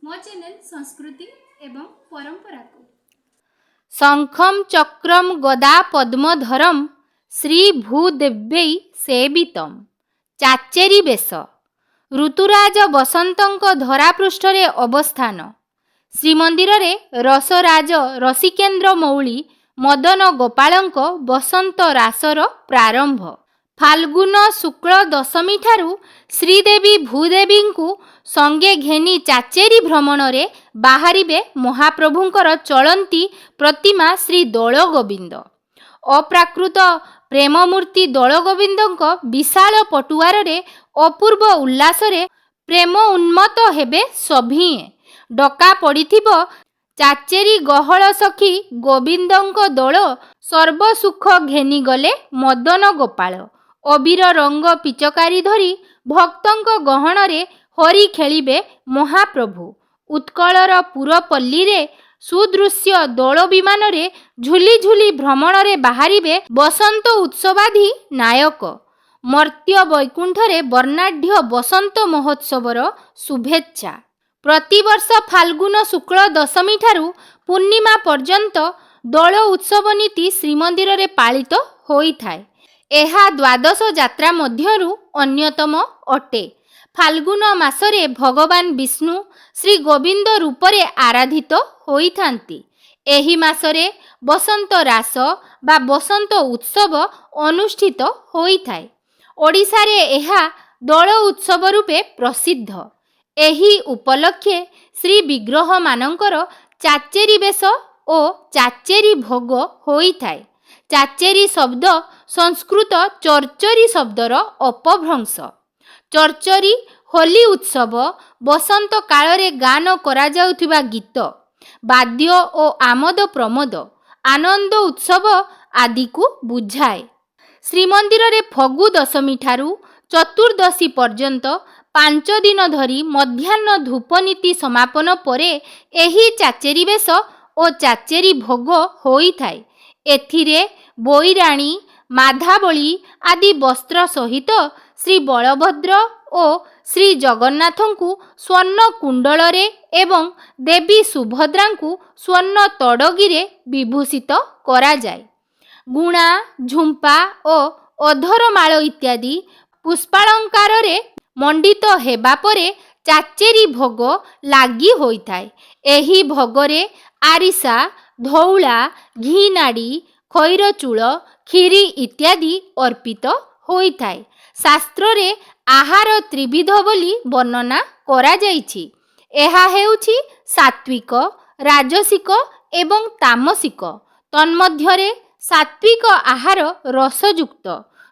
मो चैनल संस्कृति एवं परंपरा को शंखम चक्रम गदा पद्मधरम श्री भूदेव्यै सेवितम चाचेरी बेश ऋतुराज बसंतଙ୍କ धरापृष्ठरे अवस्थान श्रीमंदिर रे रसराज रसिकेन्द्र मौली मदन गोपालଙ୍କ बसंत रासर प्रारंभ फाल्गुन शुक्ल दशमी ठारू श्रीदेवी भूदेवीଙ୍କୁ संगे घेनी चाचेरी भ्रमणरे बाहरिबे महाप्रभुंकर चलंती प्रतिमा श्री दोलगोविंद अप्राकृत प्रेममूर्ति दोलगोविंदଙ୍କ विशाल पटुआरे अपूर्व उल्लासरे प्रेम उन्मत्त हेबे सभिए डका पड़िथिबो चाचेरी गहळ सखी गोविंदଙ୍କ दोल सर्वसुख घेनी गले मदन गोपाल अबीर रंग पिचकारी धरी भक्तଙ୍କ गहणरे हरि खेलिबे महाप्रभु उत्कलर पुरपल्ली रे सुदृश्य दोल विमान रे झुली झुली भ्रमणरे बाहरिबे बसंत उत्सवाधी नायक मर्त्य वैकुंठरे वर्णाढ्य बसंत महोत्सवर शुभेच्छा प्रतिवर्ष फाल्गुन शुक्ल दशमी ठारू पूर्णिमा पर्यंत दोल उत्सव नीति श्रीमंदिर रे पालित होइथाय एहा द्वादश यात्रा मध्यरु अन्यतम अटे फाल्गुन मासरे भगवान विष्णु श्री गोविंद रूपरे आराधित होइथांती एही मासरे बसंत रास बा बसंत उत्सव अनुष्ठित होइथाय ओडिशा रे एहा दोल उत्सव रूपे प्रसिद्ध एही उपलक्षे श्री विग्रह मानकर चाचेरी बेश ओ चाचेरी भोग होइथाय चाचेरी शब्द संस्कृत चर्चरी शब्दर अपभ्रंश चर्चरी होली उत्सव बसंत कालरे गान करा जाउथिबा गीत वाद्य ओ आमोद प्रमोद आनंद उत्सव आदि को बुझाए श्रीमंदिर रे फगु दशमी ठारू चतुर्दशी पर्यंत 5 दिन धरी मध्याह्न धूपनीति समापन परे एही चाचेरी बेश ओ चाचेरी भोग होइथाय एथिरे बोईराणी माधाबली आदि वस्त्र सहित श्री बलभद्र ओ श्री जगन्नाथଙ୍କୁ स्वर्ण कुंडलरे एवं देवी सुभद्राଙ୍କୁ स्वर्ण तड़गीरे विभूषित करा जाय गुणा झुंपा ओ अधरमाल इत्यादि पुष्पालंकार रे मंडित हेबा परे चाचेरी भोग लागि होइथाय एही भोगरे आरिसा धौला घी नाड़ी खैरचूल खीरी इत्यादि अर्पित होइथाय शास्त्र रे आहार त्रिविध बोली वर्णना करा जाइछि एहा हेउछि सात्विक राजसिक एवं तामसिक तन्मध्यरे सात्विक आहार रसयुक्त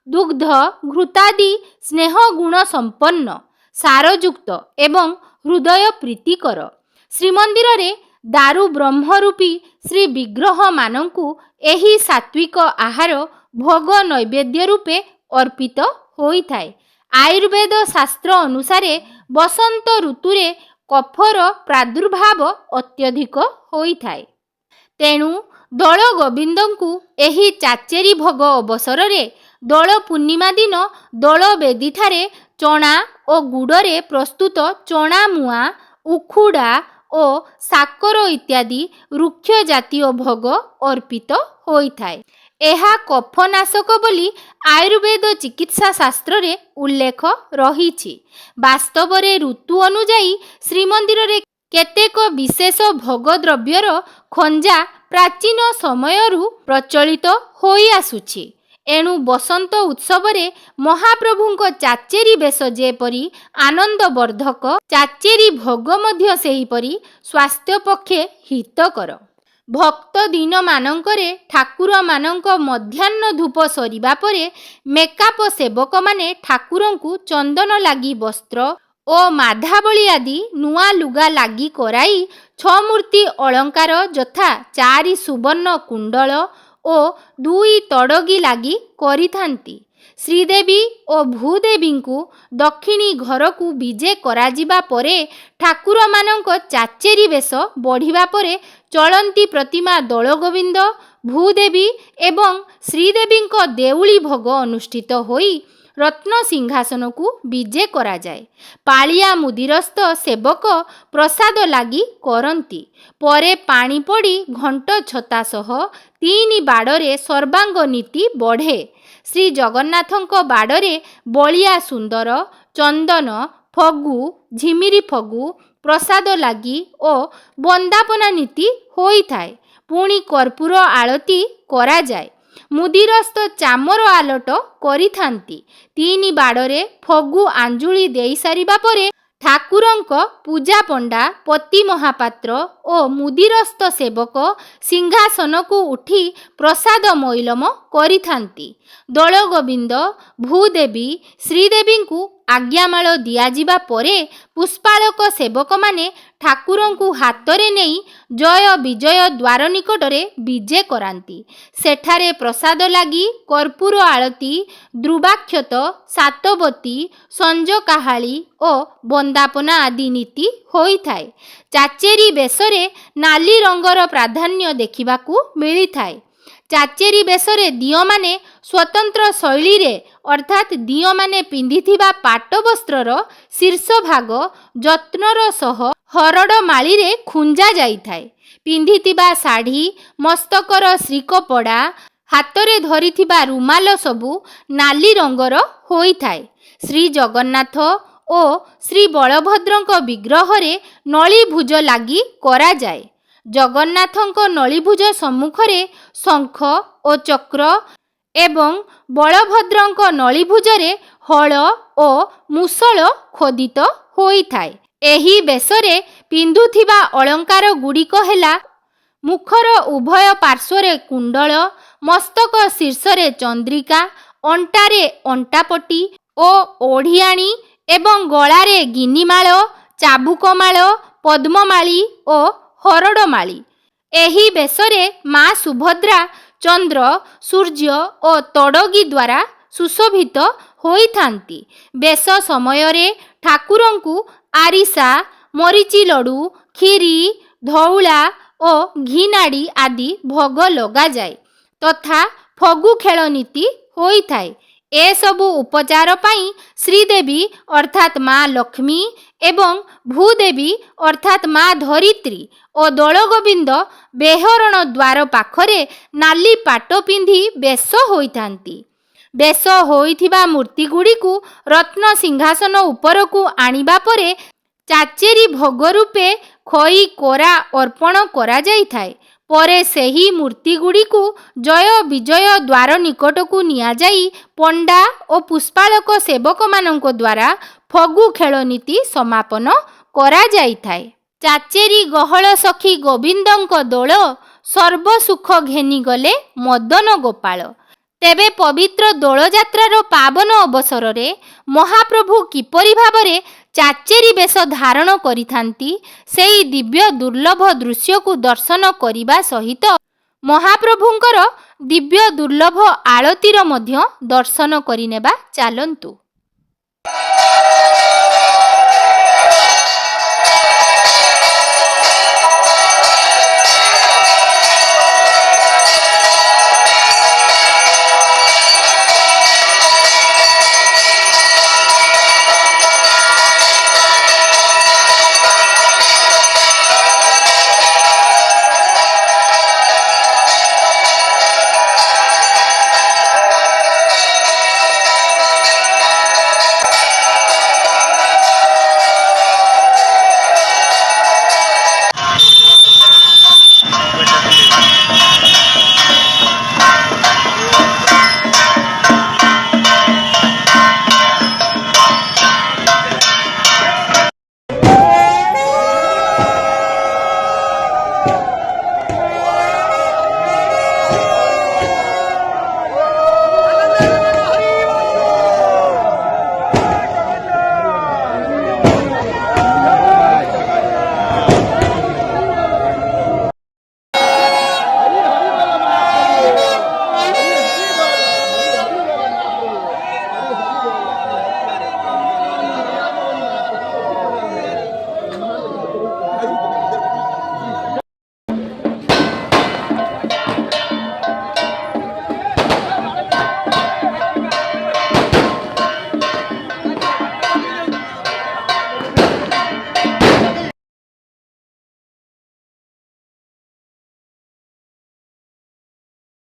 दुग्ध घृतादि स्नेह गुण संपन्न सारयुक्त एवं हृदय प्रीतिकर श्रीमंदिर रे दारु ब्रह्मरूपी श्री विग्रह मानंकु एही सात्विक आहार भोग नैवेद्य रूपे अर्पित होइथाय आयुर्वेद शास्त्र अनुसारे बसंत ऋतुरे कफर प्रादुर्भाव अत्यधिक होइथाय तेणु दोल गोविंदଙ୍କୁ एही चाचेरी भोग अवसर रे दोल पूर्णिमा दिन दोल बेदी ठारे चना ओ गुड़रे प्रस्तुत चना मुआ उखुड़ा ओ साकर इत्यादि वृक्ष जातीय भोग अर्पित होइथाय एहा कफनाशक बोली आयुर्वेद चिकित्सा शास्त्र रे उल्लेख रहिछि वास्तव रे ऋतु अनुजाई श्रीमंदिर रे केतेक विशेष भोग द्रव्यर खंजा प्राचीन समयरु प्रचलित होई आसुछि एणु बसंत उत्सव रे महाप्रभुंक चाचेरी बेश जेपरी आनंदवर्धक चाचेरी भोग मध्य सेहीपरी स्वास्थ्य पक्षे हितकर भक्त दिन मानंकरे ठाकुर मानंक मध्याह्न धूप सरिबा परे मेकअप सेवक माने ठाकुरंकु चंदन लागी वस्त्र ओ माधाबली आदि नुआ लुगा लागी कराई 6 मूर्ति अलंकार यथा 4 सुवर्ण कुंडल ओ 2 तड़गी लागी करिथांती श्रीदेवी ओ भूदेवीଙ୍କୁ दक्षिणी घर को विजे कराजिबा परे ठाकुर मानंक चाचेरी बेश बढ़िबा परे चलंती प्रतिमा दोलगोविंद भूदेवी एवं श्रीदेवीଙ୍କ देउली भोग अनुष्ठित होई ରତ୍ନ ସିଂହାସନକୁ ବିଜେ କରାଯାଏ। ପାଳିଆ ମୁଦିରସ୍ତ ସେବକ ପ୍ରସାଦ ଲାଗି କରନ୍ତି। ପରେ ପାଣି ପଡ଼ି ଘଣ୍ଟ ଛତା ସହ 3 ବାଡ଼ରେ ସର୍ବାଙ୍ଗ ନୀତି ବଢ଼େ। ଶ୍ରୀ ଜଗନ୍ନାଥଙ୍କ ବାଡ଼ରେ ବଳିଆ ସୁନ୍ଦର, ଚନ୍ଦନ, ଫଗୁ, ଝିମିରି ଫଗୁ, ପ୍ରସାଦ ଲାଗି ଓ ବନ୍ଦାପନା ନୀତି ହୋଇଥାଏ। ପୁଣି କର୍ପୂର ଆଳତି କରାଯାଏ। ମୁଦିରସ୍ତ ଚାମର ଆଲଟ କରିଥାନ୍ତି। 3 ବାଡ଼ରେ ଫଗୁ ଆଞ୍ଜୁଳି ଦେଇସାରିବା ପରେ ଠାକୁରଙ୍କ ପୂଜାପଣ୍ଡା, ପତି ମହାପାତ୍ର ଓ ମୁଦିରସ୍ତ ସେବକ ସିଂହାସନକୁ ଉଠି ପ୍ରସାଦ ମଇଲମ କରିଥାନ୍ତି। ଦୋଳଗୋବିନ୍ଦ, ଭୂଦେବୀ, ଶ୍ରୀଦେବୀଙ୍କୁ ଆଜ୍ଞାମାଳ ଦିଆଯିବା ପରେ ପୁଷ୍ପାଳକ ସେବକମାନେ ଠାକୁରଙ୍କୁ ହାତରେ ନେଇ ଜୟ ବିଜୟ ଦ୍ୱାର ନିକଟରେ ବିଜେ କରାନ୍ତି। ସେଠାରେ ପ୍ରସାଦ ଲାଗି, କର୍ପୂର ଆଳତି, ଦ୍ରୁବାକ୍ଷତ, ସାତବତୀ, ସଞ୍ଜ କାହାଳି ଓ ବନ୍ଦାପନା ଆଦି ନୀତି ହୋଇଥାଏ। ଚାଚେରି ବେଶରେ ନାଲି ରଙ୍ଗର ପ୍ରାଧାନ୍ୟ ଦେଖିବାକୁ ମିଳିଥାଏ। ଚାଚେରି ବେଶରେ ଦିଅଁମାନେ ସ୍ୱତନ୍ତ୍ର ଶୈଳୀରେ ଅର୍ଥାତ୍ ଦିଅଁମାନେ ପିନ୍ଧିଥିବା ପାଟ ବସ୍ତ୍ରର ଶୀର୍ଷ ଭାଗ ଯତ୍ନର ସହ ହରଡ଼ମାଳିରେ ଖୁଞ୍ଜା ଯାଇଥାଏ। ପିନ୍ଧିଥିବା ଶାଢ଼ୀ, ମସ୍ତକର ଶ୍ରୀକପଡ଼ା, ହାତରେ ଧରିଥିବା ରୁମାଲ ସବୁ ନାଲି ରଙ୍ଗର ହୋଇଥାଏ। ଶ୍ରୀ ଜଗନ୍ନାଥ ଓ ଶ୍ରୀ ବଳଭଦ୍ରଙ୍କ ବିଗ୍ରହରେ ନଳିଭୁଜ ଲାଗି କରାଯାଏ। ଜଗନ୍ନାଥଙ୍କ ନଳିଭୁଜ ସମ୍ମୁଖରେ ଶଙ୍ଖ ଓ ଚକ୍ର ଏବଂ ବଳଭଦ୍ରଙ୍କ ନଳିଭୁଜରେ ହଳ ଓ ମୁଷଳ ଖୋଦିତ ହୋଇଥାଏ। ଏହି ବେଶରେ ପିନ୍ଧୁଥିବା ଅଳଙ୍କାର ଗୁଡ଼ିକ ହେଲା: ମୁଖର ଉଭୟ ପାର୍ଶ୍ୱରେ କୁଣ୍ଡଳ, ମସ୍ତକ ଶୀର୍ଷରେ ଚନ୍ଦ୍ରିକା, ଅଣ୍ଟାରେ ଅଣ୍ଟାପଟି ଓ ଓଢ଼ିଆଣି ଏବଂ ଗଳାରେ ଗିନିମାଳ, ଚାବୁକମାଳ, ପଦ୍ମମାଳୀ ଓ ହରଡ଼ମାଳୀ। ଏହି ବେଶରେ ମା ସୁଭଦ୍ରା ଚନ୍ଦ୍ର, ସୂର୍ଯ୍ୟ ଓ ତଡ଼ଗୀ ଦ୍ୱାରା ସୁଶୋଭିତ ହୋଇଥାନ୍ତି। ବେଶ ସମୟରେ ଠାକୁରଙ୍କୁ ଆରିସା, ମରିଚି ଲଡ଼ୁ, କ୍ଷୀରି, ଧଉଳା ଓ ଘିନାଡ଼ି ଆଦି ଭୋଗ ଲଗାଯାଏ ତଥା ଫଗୁ ଖେଳ ନୀତି ହୋଇଥାଏ। ଏସବୁ ଉପଚାର ପାଇଁ ଶ୍ରୀଦେବୀ ଅର୍ଥାତ୍ ମା ଲକ୍ଷ୍ମୀ ଏବଂ ଭୂଦେବୀ ଅର୍ଥାତ୍ ମା ଧରିତ୍ରୀ ଓ ଦୋଳଗୋବିନ୍ଦ ବେହରଣ ଦ୍ୱାର ପାଖରେ ନାଲି ପାଟ ପିନ୍ଧି ବେଶ ହୋଇଥାନ୍ତି। ବେଶ ହୋଇଥିବା ମୂର୍ତ୍ତିଗୁଡ଼ିକୁ ରତ୍ନ ସିଂହାସନ ଉପରକୁ ଆଣିବା ପରେ ଚାଚେରି ଭୋଗ ରୂପେ ଖଇ କୋରା ଅର୍ପଣ କରାଯାଇଥାଏ। ପରେ ସେହି ମୂର୍ତ୍ତିଗୁଡ଼ିକୁ ଜୟ ବିଜୟ ଦ୍ୱାର ନିକଟକୁ ନିଆଯାଇ ପଣ୍ଡା ଓ ପୁଷ୍ପାଳକ ସେବକମାନଙ୍କ ଦ୍ୱାରା ଫଗୁ ଖେଳ ନୀତି ସମାପନ କରାଯାଇଥାଏ। ଚାଚେରି ଗହଳ ସଖୀ ଗୋବିନ୍ଦଙ୍କ ଦୋଳ, ସର୍ବସୁଖ ଘେନିଗଲେ ମଦନ ଗୋପାଳ। ତେବେ ପବିତ୍ର ଦୋଳଯାତ୍ରାର ପାବନ ଅବସରରେ ମହାପ୍ରଭୁ କିପରି ଭାବରେ ଚାଚେରି ବେଶ ଧାରଣ କରିଥାନ୍ତି, ସେହି ଦିବ୍ୟ ଦୁର୍ଲଭ ଦୃଶ୍ୟକୁ ଦର୍ଶନ କରିବା ସହିତ ମହାପ୍ରଭୁଙ୍କର ଦିବ୍ୟ ଦୁର୍ଲଭ ଆଳତୀର ମଧ୍ୟ ଦର୍ଶନ କରିନେବା। ଚାଲନ୍ତୁ।